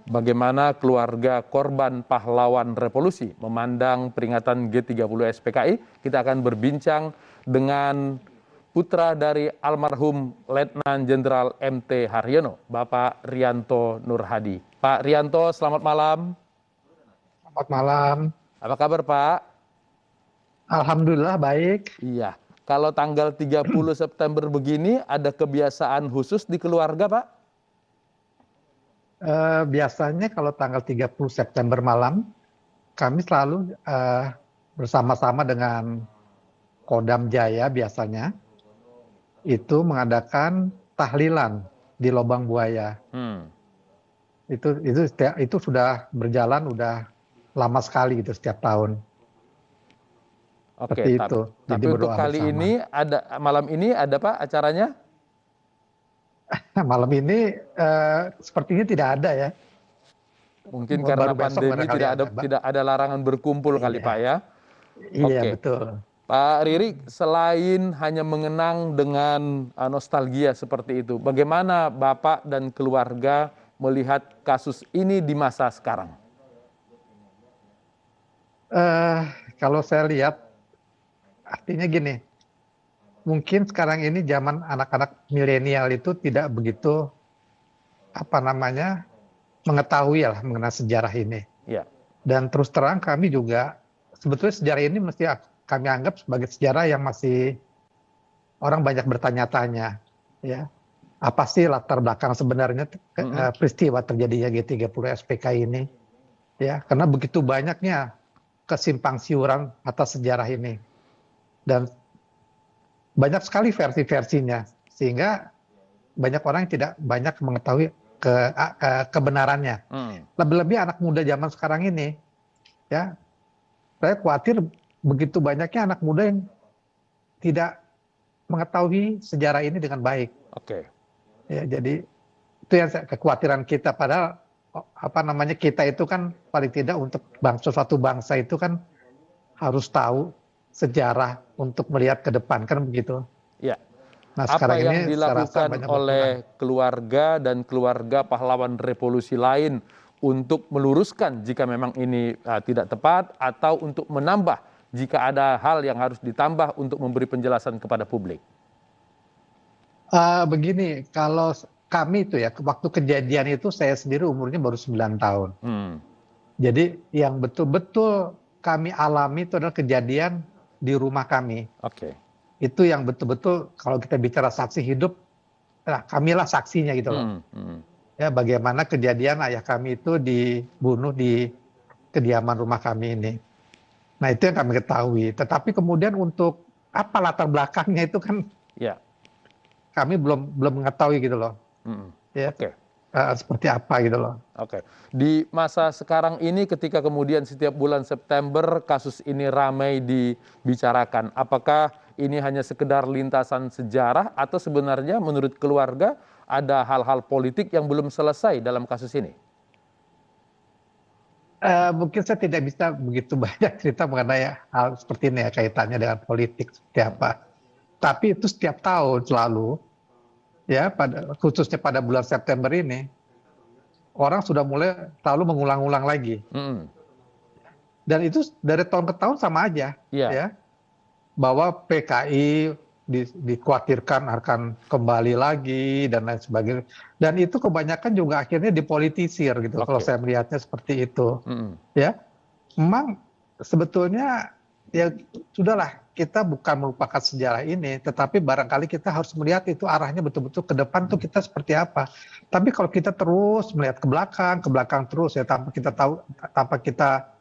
bagaimana keluarga korban pahlawan revolusi memandang peringatan G30 SPKI. Kita akan berbincang dengan putra dari almarhum Letnan Jenderal MT Haryono, Bapak Rianto Nurhadi. Pak Rianto, selamat malam. Selamat malam. Apa kabar, Pak? Alhamdulillah baik. Iya. Kalau tanggal 30 September begini, ada kebiasaan khusus di keluarga, Pak? Biasanya kalau tanggal 30 September malam, kami selalu bersama-sama dengan Kodam Jaya biasanya, itu mengadakan tahlilan di Lobang Buaya. Itu sudah berjalan, udah lama sekali gitu setiap tahun. Oke, Seperti itu. Jadi tapi untuk berdoa kali bersama. ini malam ini ada Pak acaranya? Malam ini sepertinya tidak ada ya. Mungkin Baru karena besok pandemi barangkali ada, Pak. tidak ada larangan berkumpul kali Iya. Pak ya. Iya, Oke. betul. Pak Riri, selain hanya mengenang dengan nostalgia seperti itu, bagaimana Bapak dan keluarga melihat kasus ini di masa sekarang? Kalau saya lihat, artinya gini, mungkin sekarang ini zaman anak-anak milenial itu tidak begitu mengetahui lah mengenai sejarah ini. Ya. Dan terus terang kami juga sebetulnya sejarah ini mesti kami anggap sebagai sejarah yang masih orang banyak bertanya-tanya, ya. Apa sih latar belakang sebenarnya peristiwa terjadinya G30 SPKI ini? Ya, karena begitu banyaknya kesimpang siuran atas sejarah ini. Dan banyak sekali versi-versinya, sehingga banyak orang yang tidak banyak mengetahui kebenarannya. Lebih-lebih anak muda zaman sekarang ini, ya, saya khawatir begitu banyaknya anak muda yang tidak mengetahui sejarah ini dengan baik. Oke. Ya, jadi itu yang kekhawatiran kita. Padahal kita itu kan paling tidak untuk suatu bangsa itu kan harus tahu sejarah untuk melihat ke depan, kan begitu. Ya. Nah, Apa sekarang yang ini saya rasa dilakukan banyak oleh berkurang. keluarga dan keluarga pahlawan revolusi lain untuk meluruskan jika memang ini tidak tepat, atau untuk menambah jika ada hal yang harus ditambah untuk memberi penjelasan kepada publik? Begini, kalau kami itu ya, waktu kejadian itu saya sendiri umurnya baru 9 tahun. Jadi yang betul-betul kami alami itu adalah kejadian di rumah kami. Oke. Itu yang betul-betul kalau kita bicara saksi hidup, kamilah saksinya gitu loh. Ya, bagaimana kejadian ayah kami itu dibunuh di kediaman rumah kami ini. Nah, itu yang kami ketahui. Tetapi kemudian untuk apa latar belakangnya itu kan kami belum mengetahui gitu loh. Ya, Oke. seperti apa gitu loh. Oke. Di masa sekarang ini ketika kemudian setiap bulan September kasus ini ramai dibicarakan, apakah ini hanya sekedar lintasan sejarah atau sebenarnya menurut keluarga ada hal-hal politik yang belum selesai dalam kasus ini? Mungkin saya tidak bisa begitu banyak cerita mengenai hal seperti ini ya, kaitannya dengan politik seperti apa. Tapi itu setiap tahun selalu, ya, khususnya pada bulan September ini, orang sudah mulai selalu mengulang-ulang lagi. Dan itu dari tahun ke tahun sama aja, ya, bahwa PKI dikhawatirkan akan kembali lagi dan lain sebagainya. Dan itu kebanyakan juga akhirnya dipolitisir gitu. Kalau saya melihatnya seperti itu, ya, memang sebetulnya ya sudahlah, kita bukan melupakan sejarah ini, tetapi barangkali kita harus melihat itu arahnya betul-betul ke depan tuh kita seperti apa. Tapi kalau kita terus melihat ke belakang terus ya, tanpa kita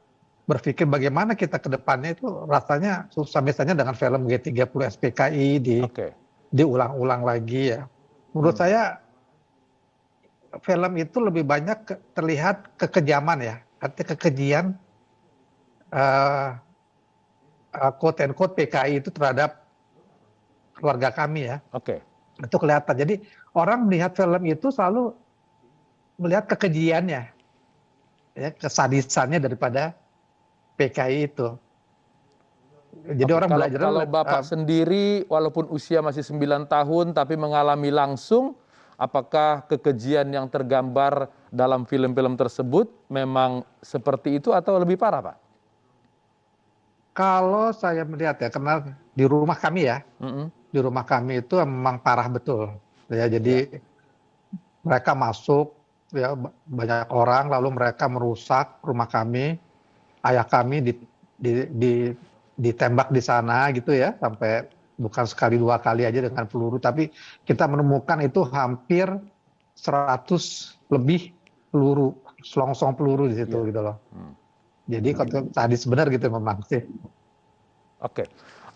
berpikir bagaimana kita ke depannya, itu rasanya susah. Misalnya dengan film G30 SPKI diulang-ulang lagi ya. Menurut saya film itu lebih banyak terlihat kekejaman ya, artinya kekejian quote and quote PKI itu terhadap keluarga kami ya. Itu kelihatan. Jadi orang melihat film itu selalu melihat kekejiannya, ya, kesadisannya daripada PKI itu. Jadi orang belajar. Kalau Bapak sendiri walaupun usia masih 9 tahun tapi mengalami langsung, apakah kekejian yang tergambar dalam film-film tersebut memang seperti itu atau lebih parah, Pak? Kalau saya melihat ya, karena di rumah kami ya, Mm-mm. di rumah kami itu memang parah betul. Ya, Ya. jadi mereka masuk, ya banyak orang, lalu mereka merusak rumah kami, ayah kami di- ditembak di sana gitu ya, sampai bukan sekali dua kali aja dengan peluru, tapi kita menemukan itu hampir 100 lebih peluru, selongsong peluru di situ Iya. gitu loh. Hmm. Jadi kalau tadi sebenarnya gitu memang sih. Oke.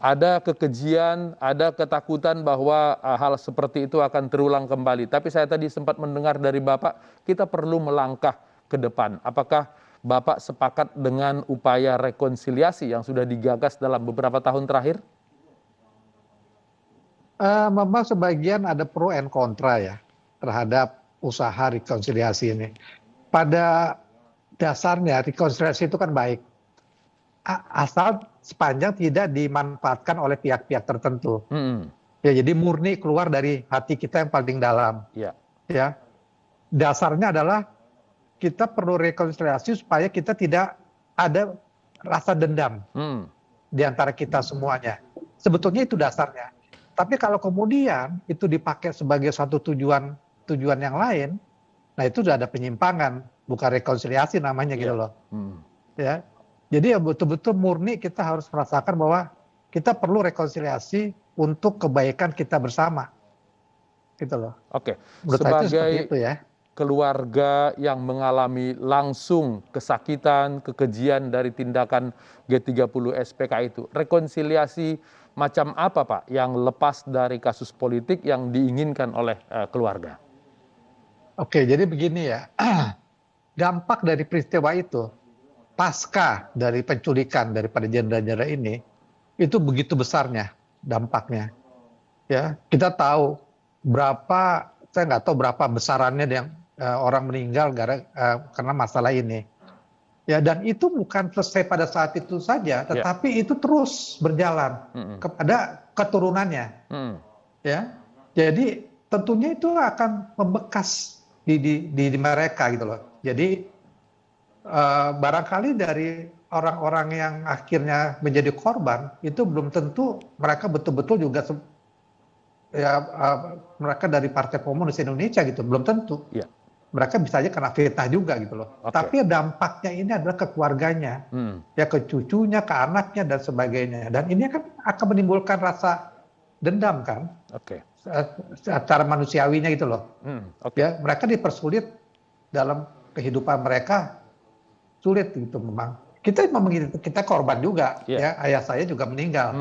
Ada kekejian, ada ketakutan bahwa hal seperti itu akan terulang kembali. Tapi saya tadi sempat mendengar dari Bapak, kita perlu melangkah ke depan. Apakah Bapak sepakat dengan upaya rekonsiliasi yang sudah digagas dalam beberapa tahun terakhir? Memang sebagian ada pro and kontra ya terhadap usaha rekonsiliasi ini. Pada dasarnya rekonsiliasi itu kan baik, asal sepanjang tidak dimanfaatkan oleh pihak-pihak tertentu. Hmm. Ya, jadi murni keluar dari hati kita yang paling dalam. Ya. Ya, dasarnya adalah kita perlu rekonsiliasi supaya kita tidak ada rasa dendam Hmm. di antara kita semuanya. Sebetulnya itu dasarnya. Tapi kalau kemudian itu dipakai sebagai suatu tujuan yang lain, nah itu sudah ada penyimpangan, bukan rekonsiliasi namanya gitu Ya. loh. Hmm. Ya. Jadi ya betul-betul murni kita harus merasakan bahwa kita perlu rekonsiliasi untuk kebaikan kita bersama. Gitu loh. Oke. Menurut saya itu seperti Sebagai itu ya. keluarga yang mengalami langsung kesakitan, kekejian dari tindakan G30 SPK itu. Rekonsiliasi macam apa, Pak, yang lepas dari kasus politik yang diinginkan oleh keluarga? Oke, jadi begini ya. Dampak dari peristiwa itu, pasca dari penculikan daripada jenderal-jenderal ini, itu begitu besarnya dampaknya. Ya, kita tahu berapa, saya nggak tahu berapa besarannya yang orang meninggal karena masalah ini. Ya, dan itu bukan selesai pada saat itu saja, Ya. tetapi itu terus berjalan Mm-mm. kepada keturunannya. Mm. Ya, jadi tentunya itu akan membekas di mereka gitu loh. Jadi barangkali dari orang-orang yang akhirnya menjadi korban itu belum tentu mereka betul-betul juga ya mereka dari Partai Komunis Indonesia gitu, belum tentu. Ya. Mereka bisa aja kena fitnah juga gitu loh. Oke. Tapi dampaknya ini adalah ke keluarganya, Mm. ya ke cucunya, ke anaknya dan sebagainya. Dan ini kan akan menimbulkan rasa dendam kan, Oke. secara manusiawinya gitu loh. Oke. Ya, mereka dipersulit dalam kehidupan mereka, sulit gitu memang. Kita korban juga, Yeah. ya ayah saya juga meninggal.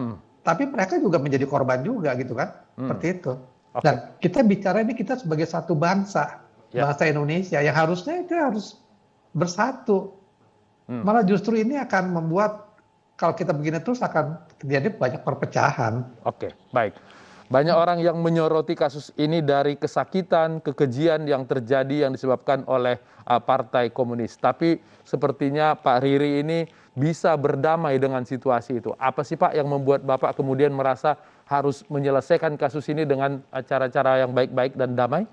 Tapi mereka juga menjadi korban juga gitu kan, seperti itu. Oke. Dan kita bicara ini kita sebagai satu bangsa, Ya. bangsa Indonesia yang harusnya itu harus bersatu. Malah justru ini akan membuat kalau kita begini terus akan terjadi banyak perpecahan. Oke, baik. Banyak orang yang menyoroti kasus ini dari kesakitan, kekejian yang terjadi yang disebabkan oleh Partai Komunis. Tapi sepertinya Pak Riri ini bisa berdamai dengan situasi itu. Apa sih Pak yang membuat Bapak kemudian merasa harus menyelesaikan kasus ini dengan cara-cara yang baik-baik dan damai?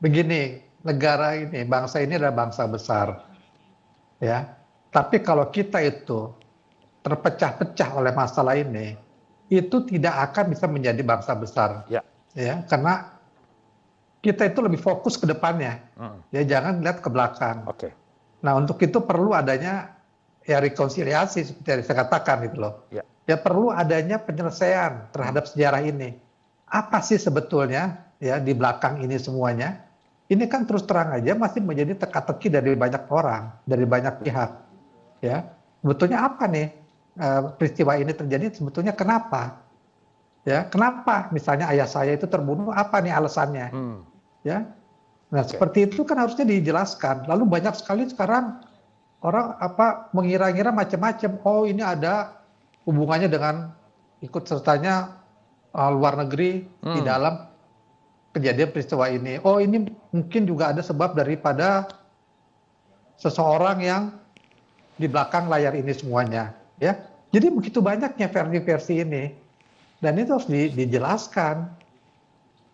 Begini, negara ini, bangsa ini adalah bangsa besar. Ya. Tapi kalau kita itu terpecah-pecah oleh masalah ini, itu tidak akan bisa menjadi bangsa besar. Ya. Ya, karena kita itu lebih fokus ke depannya. Ya, jangan lihat ke belakang. Oke. Nah, untuk itu perlu adanya ya rekonsiliasi seperti yang saya katakan gitu loh. Ya. Ya perlu adanya penyelesaian terhadap sejarah ini. Apa sih sebetulnya ya di belakang ini semuanya? Ini kan terus terang aja masih menjadi teka-teki dari banyak orang, dari banyak pihak. Ya, sebetulnya apa nih peristiwa ini terjadi? Sebetulnya kenapa? Ya, kenapa? Misalnya ayah saya itu terbunuh, apa nih alasannya? Ya, nah seperti itu kan harusnya dijelaskan. Lalu banyak sekali sekarang orang mengira-ngira macam-macam. Oh, ini ada hubungannya dengan ikut sertanya luar negeri di dalam kejadian peristiwa ini. Oh, ini mungkin juga ada sebab daripada seseorang yang di belakang layar ini semuanya. Ya, jadi begitu banyaknya versi-versi ini, dan itu harus dijelaskan.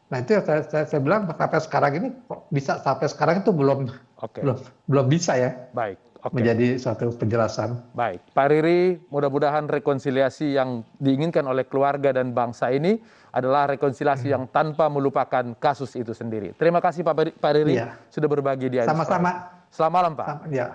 Nah itu yang saya bilang sampai sekarang ini kok bisa sampai sekarang itu belum Oke, belum bisa ya baik. Oke. menjadi suatu penjelasan. Baik, Pak Riri, mudah-mudahan rekonsiliasi yang diinginkan oleh keluarga dan bangsa ini adalah rekonsiliasi yang tanpa melupakan kasus itu sendiri. Terima kasih Pak Riri Iya, sudah berbagi di Inspire. sama-sama. Selamat malam Pak. Ya.